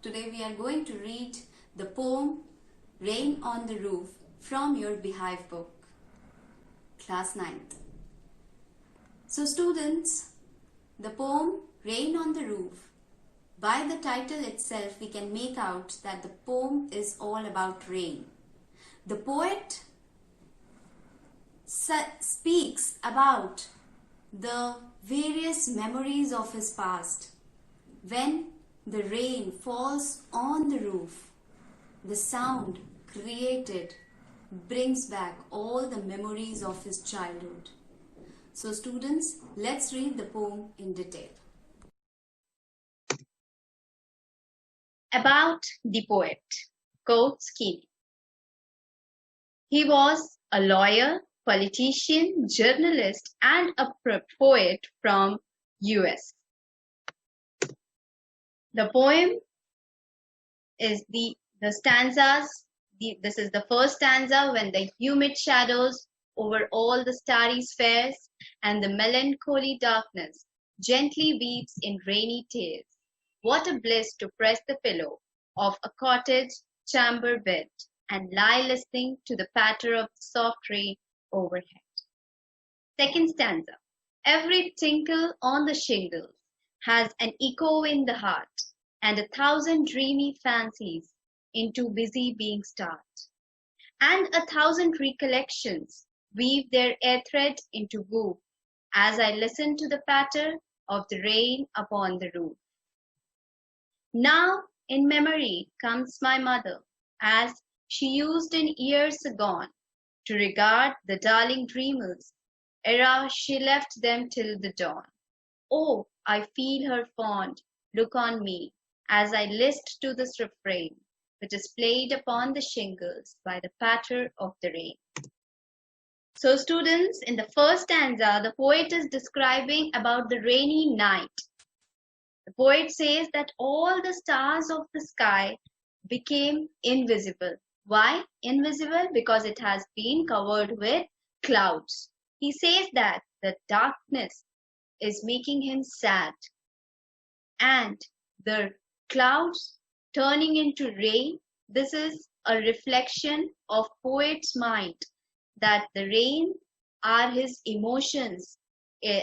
Today we are going to read the poem Rain on the Roof from your Beehive book, class 9th. So students, the poem Rain on the Roof, by the title itself we can make out that the poem is all about rain. The poet speaks about the various memories of his past. When the rain falls on the roof, the sound created brings back all the memories of his childhood. So students, let's read the poem in detail. About the poet, quotes Keeney. He was a lawyer, politician, journalist, and a poet from US. The poem is the stanzas. This is the first stanza: when the humid shadows over all the starry spheres and the melancholy darkness gently weeps in rainy tears. What a bliss to press the pillow of a cottage chamber bed and lie listening to the patter of the soft rain overhead. Second stanza: every tinkle on the shingles has an echo in the heart, and 1,000 dreamy fancies into busy being start. And 1,000 recollections weave their air thread into woof as I listen to the patter of the rain upon the roof. Now in memory comes my mother, as she used in years agone to regard the darling dreamers, ere she left them till the dawn. Oh, I feel her fond look on me as I list to this refrain, which is played upon the shingles by the patter of the rain. So students, in the first stanza, the poet is describing about the rainy night. The poet says that all the stars of the sky became invisible. Why invisible? Because it has been covered with clouds. He says that the darkness is making him sad, and the clouds turning into rain. This is a reflection of poet's mind, that the rain are his emotions,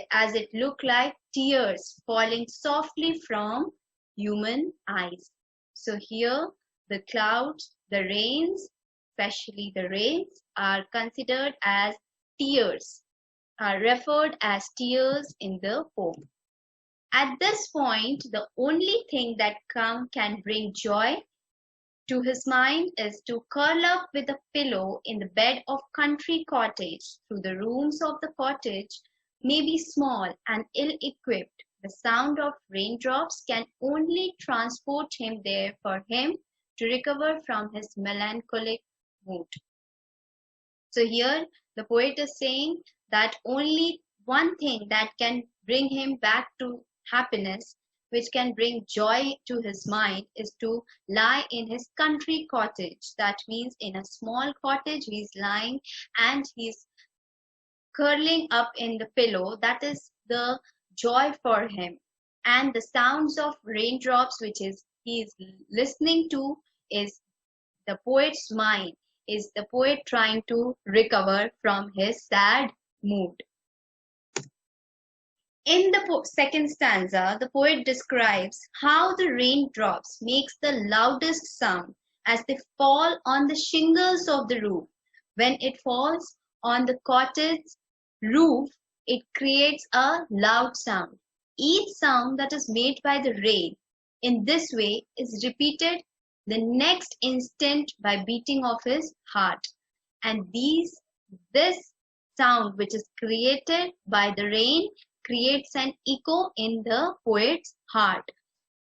as it look like tears falling softly from human eyes. So here the clouds, the rains, especially the rains, are considered as tears, are referred as tears in the poem. At this point, the only thing that can bring joy to his mind is to curl up with a pillow in the bed of country cottage. Through the rooms of the cottage may be small and ill-equipped. The sound of raindrops can only transport him there for him to recover from his melancholic mood. So here the poet is saying that only one thing that can bring him back to happiness, which can bring joy to his mind, is to lie in his country cottage. That means in a small cottage he's lying and he's curling up in the pillow. That is the joy for him. And the sounds of raindrops which he is listening to is the poet's mind, is the poet trying to recover from his sad mood. In the second stanza, the poet describes how the raindrops makes the loudest sound as they fall on the shingles of the roof. When it falls on the cottage roof, it creates a loud sound. Each sound that is made by the rain in this way is repeated the next instant by beating of his heart. And this sound which is created by the rain creates an echo in the poet's heart.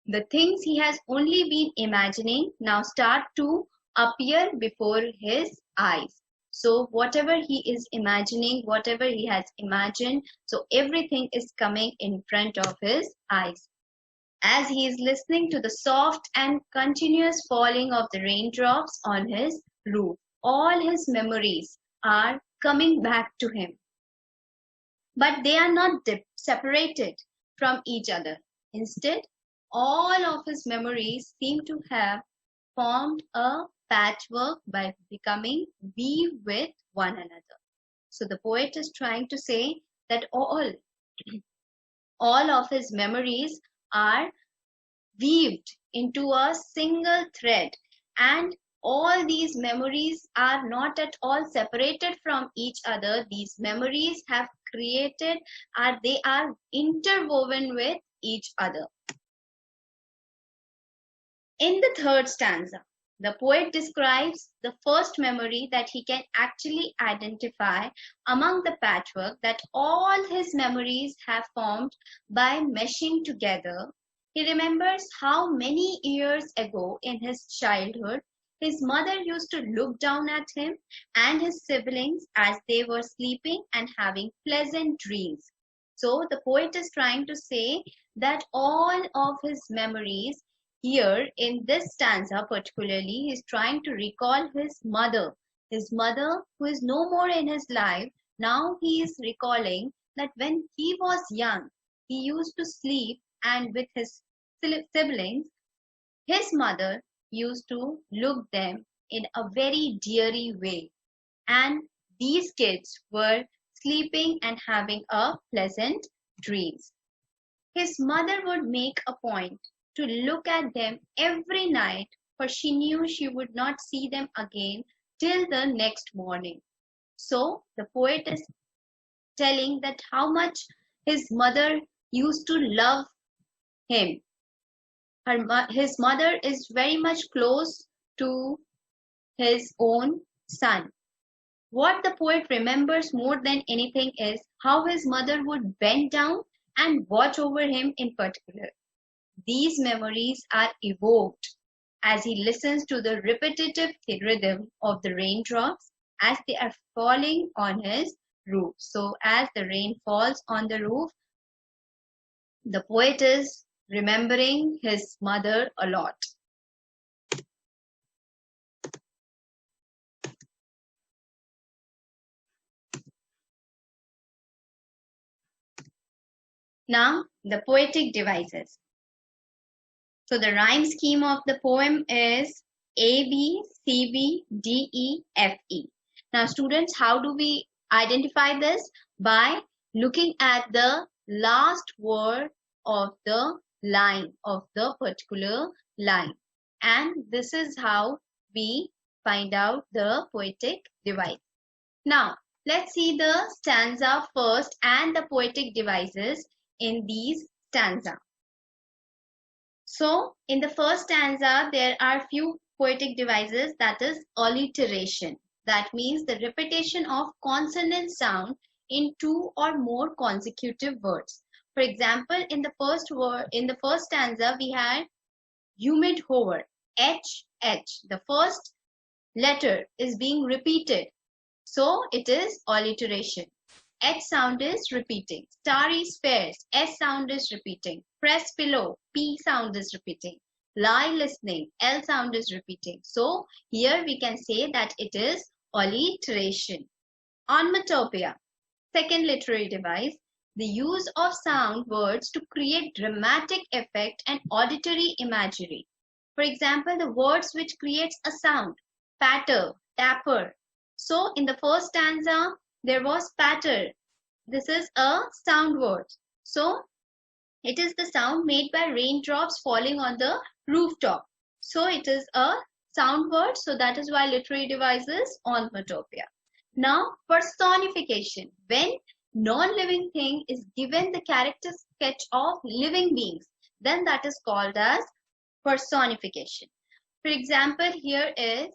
The things he has only been imagining now start to appear before his eyes. So whatever he is imagining, whatever he has imagined, so everything is coming in front of his eyes. As he is listening to the soft and continuous falling of the raindrops on his roof, all his memories are coming back to him. But they are not separated from each other. Instead, all of his memories seem to have formed a patchwork by becoming weave with one another. So the poet is trying to say that all of his memories are weaved into a single thread, and all these memories are not at all separated from each other. These memories have created, they are interwoven with each other. In the third stanza, the poet describes the first memory that he can actually identify among the patchwork that all his memories have formed by meshing together. He remembers how many years ago in his childhood, his mother used to look down at him and his siblings as they were sleeping and having pleasant dreams. So the poet is trying to say that all of his memories here in this stanza particularly, he is trying to recall his mother who is no more in his life. Now he is recalling that when he was young, he used to sleep, and with his siblings, his mother used to look them in a very deary way. And these kids were sleeping and having a pleasant dreams. His mother would make a point to look at them every night, for she knew she would not see them again till the next morning. So the poet is telling that how much his mother used to love him. His mother is very much close to his own son. What the poet remembers more than anything is how his mother would bend down and watch over him in particular. These memories are evoked as he listens to the repetitive rhythm of the raindrops as they are falling on his roof. So as the rain falls on the roof, the poet is remembering his mother a lot. Now, the poetic devices. So the rhyme scheme of the poem is A, B, C, B, D, E, F, E. Now students, how do we identify this? By looking at the last word of the line, of the particular line. And this is how we find out the poetic device. Now, let's see the stanza first and the poetic devices in these stanza. So, in the first stanza, there are few poetic devices, that is alliteration. That means the repetition of consonant sound in two or more consecutive words. For example, in the first stanza, we had humid hover, H, H. The first letter is being repeated. So, it is alliteration. H sound is repeating. Starry spares, S sound is repeating. Press pillow, P sound is repeating. Lie listening, L sound is repeating. So here we can say that it is alliteration. Onomatopoeia, second literary device, the use of sound words to create dramatic effect and auditory imagery. For example, the words which creates a sound, patter, tapper. So in the first stanza, there was patter. This is a sound word. So it is the sound made by raindrops falling on the rooftop. So it is a sound word. So that is why literary device is onomatopoeia. Now personification. When non-living thing is given the character sketch of living beings, then that is called as personification. For example, here is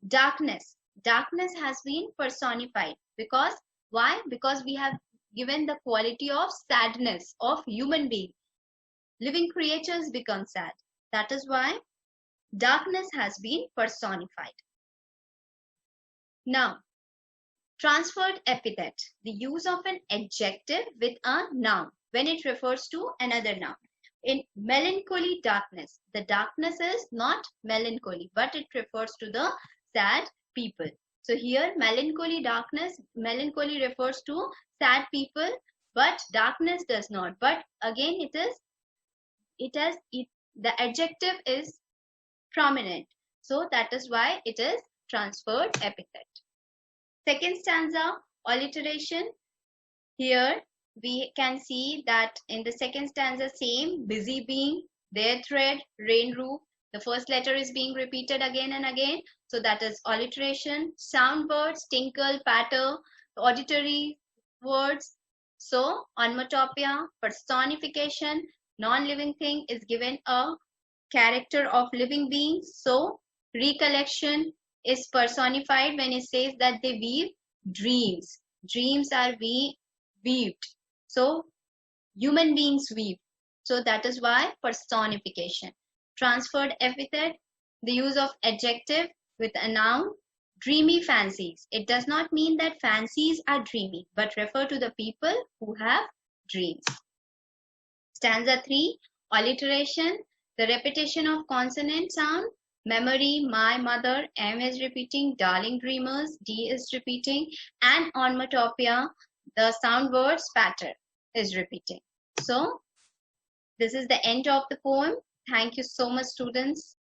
darkness. Darkness has been personified because why? Because we have given the quality of sadness of human being. Living creatures become sad. That is why darkness has been personified. Now, transferred epithet, the use of an adjective with a noun when it refers to another noun. In melancholy darkness, the darkness is not melancholy, but it refers to the sad people. So here melancholy refers to sad people, but darkness does not. But again it the adjective is prominent. So that is why it is transferred epithet. Second stanza, alliteration. Here we can see that in the second stanza, same busy being, their thread, rain roof. The first letter is being repeated again and again. So that is alliteration. Sound words, tinkle, patter, auditory words. So onomatopoeia, personification, non-living thing is given a character of living beings. So recollection is personified when it says that they weave dreams. Dreams are weaved. So human beings weave. So that is why personification. Transferred epithet, the use of adjective with a noun. Dreamy fancies. It does not mean that fancies are dreamy, but refer to the people who have dreams. Stanza 3, alliteration, the repetition of consonant sound. Memory, my mother, M is repeating, darling dreamers, D is repeating, and onomatopoeia, the sound words patter is repeating. So this is the end of the poem. Thank you so much, students.